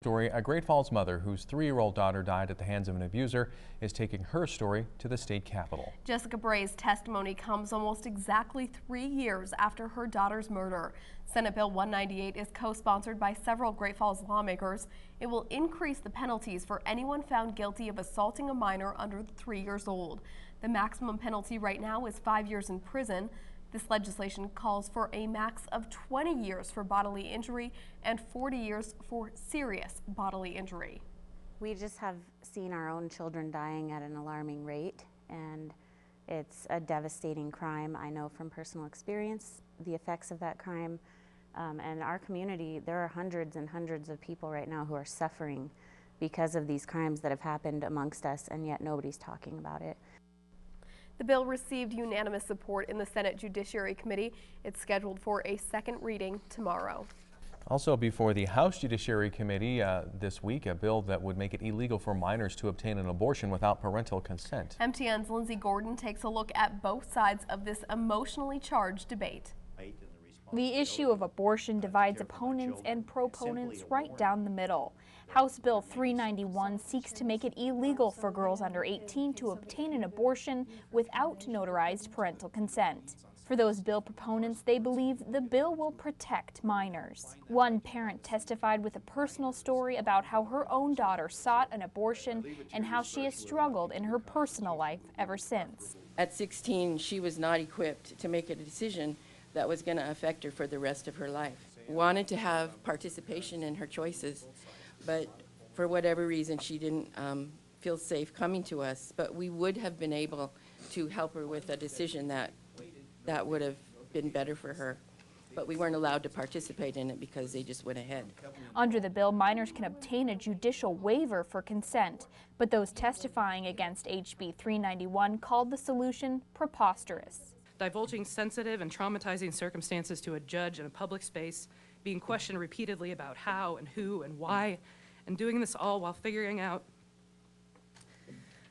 Story, a Great Falls mother whose 3-year-old daughter died at the hands of an abuser is taking her story to the state capitol. Jessica Bray's testimony comes almost exactly 3 years after her daughter's murder. Senate Bill 198 is co-sponsored by several Great Falls lawmakers. It will increase the penalties for anyone found guilty of assaulting a minor under 3 years old. The maximum penalty right now is 5 years in prison. This legislation calls for a max of 20 years for bodily injury and 40 years for serious bodily injury. We just have seen our own children dying at an alarming rate, and it's a devastating crime. I know from personal experience the effects of that crime. And our community, there are hundreds and hundreds of people right now who are suffering because of these crimes that have happened amongst us, and yet nobody's talking about it. The bill received unanimous support in the Senate Judiciary Committee. It's scheduled for a second reading tomorrow. Also before the House Judiciary Committee this week, a bill that would make it illegal for minors to obtain an abortion without parental consent. MTN's Lindsay Gordon takes a look at both sides of this emotionally charged debate. The issue of abortion divides opponents and proponents right down the middle. House Bill 391 seeks to make it illegal for girls under 18 to obtain an abortion without notarized parental consent. For those bill proponents, they believe the bill will protect minors. One parent testified with a personal story about how her own daughter sought an abortion and how she has struggled in her personal life ever since. At 16, she was not equipped to make a decision that was going to affect her for the rest of her life. Wanted to have participation in her choices, but for whatever reason she didn't feel safe coming to us. But we would have been able to help her with a decision that would have been better for her. But we weren't allowed to participate in it because they just went ahead. Under the bill, minors can obtain a judicial waiver for consent, but those testifying against HB 391 called the solution preposterous. Divulging sensitive and traumatizing circumstances to a judge in a public space, being questioned repeatedly about how and who and why, and doing this all while figuring out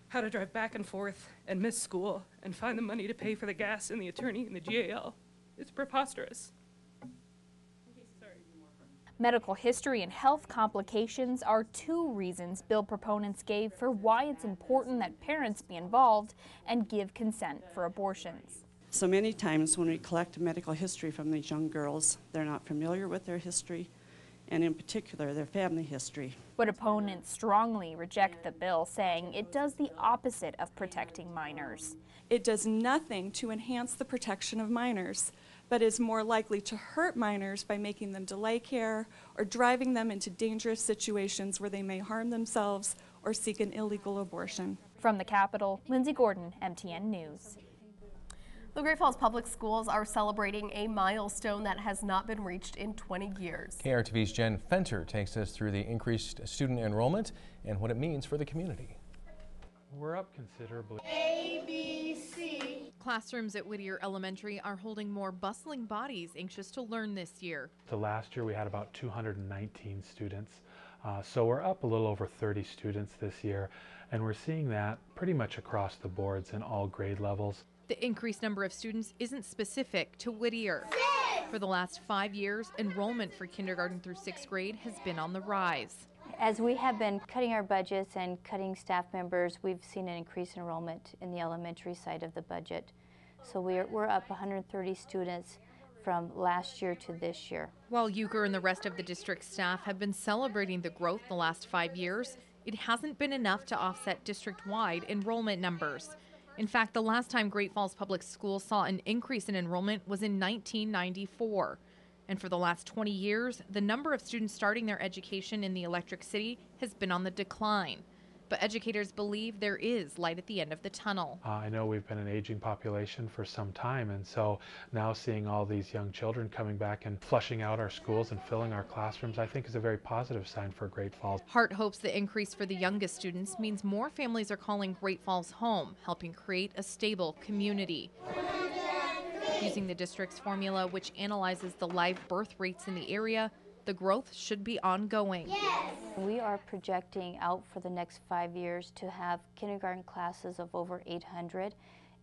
how to drive back and forth and miss school and find the money to pay for the gas and the attorney and the GAL. It's preposterous. Medical history and health complications are two reasons bill proponents gave for why it's important that parents be involved and give consent for abortions. So many times when we collect medical history from these young girls, they're not familiar with their history, and in particular their family history. But opponents strongly reject the bill, saying it does the opposite of protecting minors. It does nothing to enhance the protection of minors, but is more likely to hurt minors by making them delay care or driving them into dangerous situations where they may harm themselves or seek an illegal abortion. From the Capitol, Lindsay Gordon, MTN News. The Great Falls Public Schools are celebrating a milestone that has not been reached in 20 years. KRTV's Jen Fenter takes us through the increased student enrollment and what it means for the community. We're up considerably. ABC. Classrooms at Whittier Elementary are holding more bustling bodies anxious to learn this year. So last year we had about 219 students. So we're up a little over 30 students this year, and we're seeing that pretty much across the boards in all grade levels. The increased number of students isn't specific to Whittier. For the last 5 years, enrollment for kindergarten through 6th grade has been on the rise. As we have been cutting our budgets and cutting staff members, we've seen an increase in enrollment in the elementary side of the budget. So we're up 130 students from last year to this year. While Euchre and the rest of the district staff have been celebrating the growth the last 5 years, it hasn't been enough to offset district-wide enrollment numbers. In fact, the last time Great Falls Public Schools saw an increase in enrollment was in 1994. And for the last 20 years, the number of students starting their education in the Electric City has been on the decline. But educators believe there is light at the end of the tunnel. I know we've been an aging population for some time, and so now seeing all these young children coming back and flushing out our schools and filling our classrooms, I think is a very positive sign for Great Falls. Hart hopes the increase for the youngest students means more families are calling Great Falls home, helping create a stable community. Using the district's formula, which analyzes the live birth rates in the area, the growth should be ongoing. Yes. We are projecting out for the next 5 years to have kindergarten classes of over 800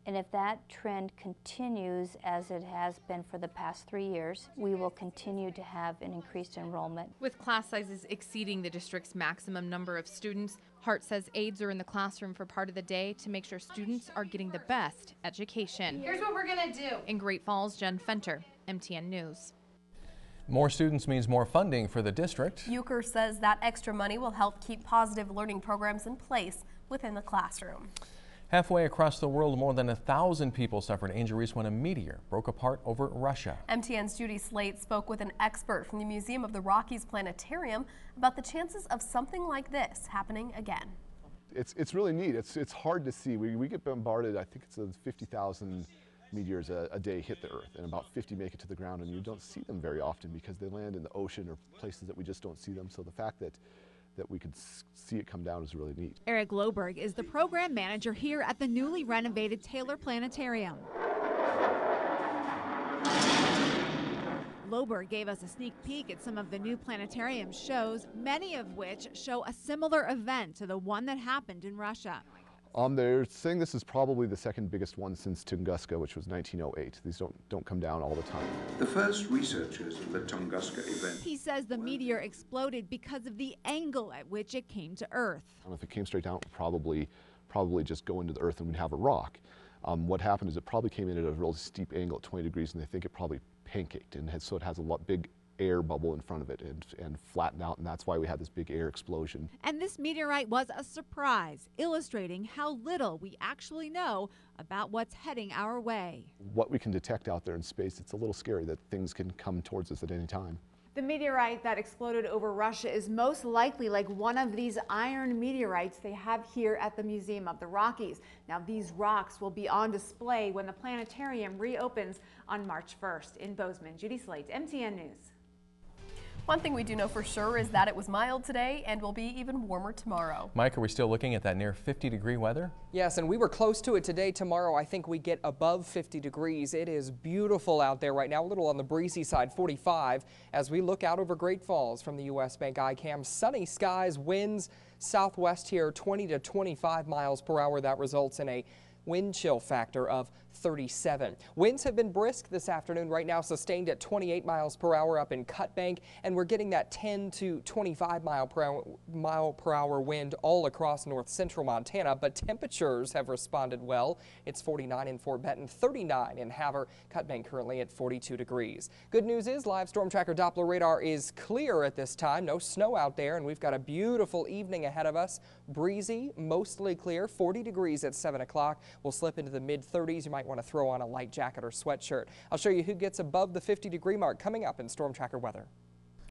And if that trend continues as it has been for the past 3 years, we will continue to have an increased enrollment. With class sizes exceeding the district's maximum number of students, Hart says aides are in the classroom for part of the day to make sure students are getting the best education. Here's what we're gonna do. In Great Falls, Jen Fenter, MTN News. More students means more funding for the district. Euchre says that extra money will help keep positive learning programs in place within the classroom. Halfway across the world, more than 1,000 people suffered injuries when a meteor broke apart over Russia. MTN's Judy Slate spoke with an expert from the Museum of the Rockies Planetarium about the chances of something like this happening again. It's really neat. It's hard to see. We get bombarded. I think it's 50,000 meteors a day hit the Earth, and about 50 make it to the ground, and you don't see them very often because they land in the ocean or places that we just don't see them. So the fact that we could see it come down is really neat. Eric Loberg is the program manager here at the newly renovated Taylor Planetarium. Loberg gave us a sneak peek at some of the new planetarium shows, many of which show a similar event to the one that happened in Russia. They're saying this is probably the second biggest one since Tunguska, which was 1908. These don't come down all the time. The first researchers of the Tunguska event. He says the meteor exploded because of the angle at which it came to Earth. If it came straight down, it would probably just go into the Earth and we'd have a rock. What happened is it probably came in at a really steep angle at 20 degrees, and they think it probably pancaked, and so it has a big air bubble in front of it and flattened out, and that's why we had this big air explosion. And this meteorite was a surprise, illustrating how little we actually know about what's heading our way. What we can detect out there in space, it's a little scary that things can come towards us at any time. The meteorite that exploded over Russia is most likely like one of these iron meteorites they have here at the Museum of the Rockies. Now, these rocks will be on display when the planetarium reopens on March 1st. In Bozeman, Judy Slate, MTN News. One thing we do know for sure is that it was mild today and will be even warmer tomorrow. Mike, are we still looking at that near 50-degree weather? Yes, and we were close to it today. Tomorrow, I think we get above 50 degrees. It is beautiful out there right now, a little on the breezy side, 45. As we look out over Great Falls from the U.S. Bank iCam, sunny skies, winds southwest here, 20 to 25 miles per hour. That results in a wind chill factor of 37. Winds have been brisk this afternoon, right now sustained at 28 miles per hour up in Cut Bank, and we're getting that 10 to 25 mile per hour wind all across north central Montana, but temperatures have responded well. It's 49 in Fort Benton, 39 in Havre, Cut Bank currently at 42 degrees. Good news is live storm tracker Doppler radar is clear at this time. No snow out there, and we've got a beautiful evening ahead of us. Breezy, mostly clear, 40 degrees at 7 o'clock. We'll slip into the mid-30s. You might want to throw on a light jacket or sweatshirt. I'll show you who gets above the 50-degree mark coming up in Storm Tracker weather.